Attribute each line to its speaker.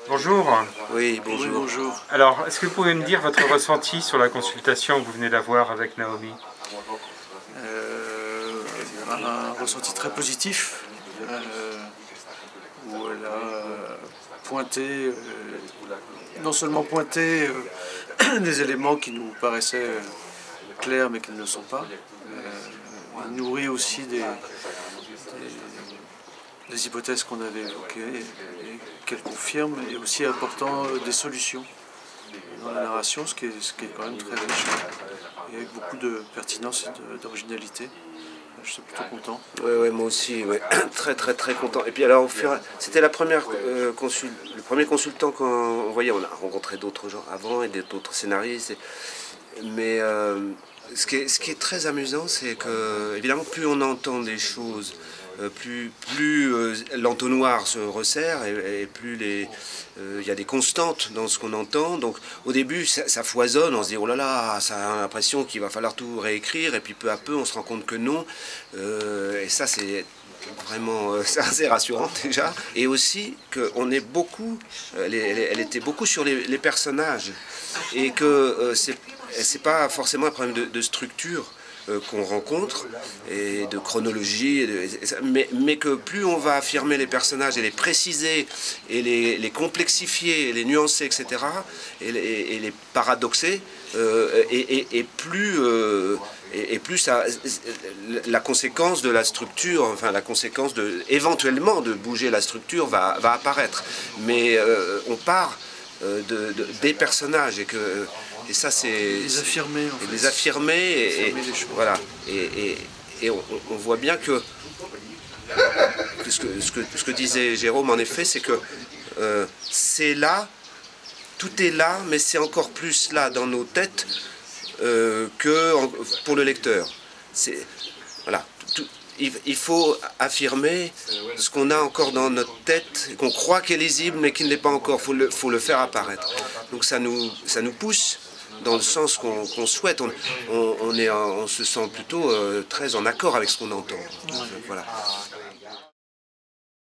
Speaker 1: Bonjour.
Speaker 2: Oui, bonjour.
Speaker 3: Oui, bonjour.
Speaker 1: Alors, est-ce que vous pouvez me dire votre ressenti sur la consultation que vous venez d'avoir avec Naomi?
Speaker 3: Un ressenti très positif, où elle a pointé, non seulement pointé des éléments qui nous paraissaient clairs mais qui ne le sont pas, elle nourrit aussi des hypothèses qu'on avait évoquées et qu'elle confirme, et aussi apportant des solutions dans la narration, ce qui est quand même très riche et avec beaucoup de pertinence et d'originalité. Je suis plutôt content.
Speaker 2: Ouais, moi aussi, ouais. Très content. Et puis alors, c'était le premier consultant qu'on voyait. On a rencontré d'autres gens avant et d'autres scénaristes. Mais ce qui est très amusant, c'est que, évidemment, plus on entend des choses, plus l'entonnoir se resserre et plus il y a des constantes dans ce qu'on entend. Donc au début ça foisonne, on se dit oh là là, ça a l'impression qu'il va falloir tout réécrire, et puis peu à peu on se rend compte que non. Et ça c'est vraiment c'est assez rassurant déjà. Et aussi qu'on est beaucoup, elle était beaucoup sur les personnages, et que c'est pas forcément un problème de structure qu'on rencontre, et de chronologie, mais que plus on va affirmer les personnages et les préciser, et les complexifier, et les nuancer, etc., et les paradoxer, et plus la conséquence de la structure, enfin la conséquence éventuellement de bouger la structure va apparaître. Mais on part des personnages, et ça c'est
Speaker 3: les affirmer, en fait.
Speaker 2: Les affirmer, et voilà, et on voit bien que ce que disait Jérôme, en effet, c'est que c'est là, tout est là, mais c'est encore plus là dans nos têtes que pour le lecteur. Voilà, il faut affirmer ce qu'on a encore dans notre tête, qu'on croit qu'est lisible mais qui ne l'est pas encore. Faut le faire apparaître. Donc ça nous pousse dans le sens qu'on souhaite. On se sent plutôt très en accord avec ce qu'on entend. Voilà.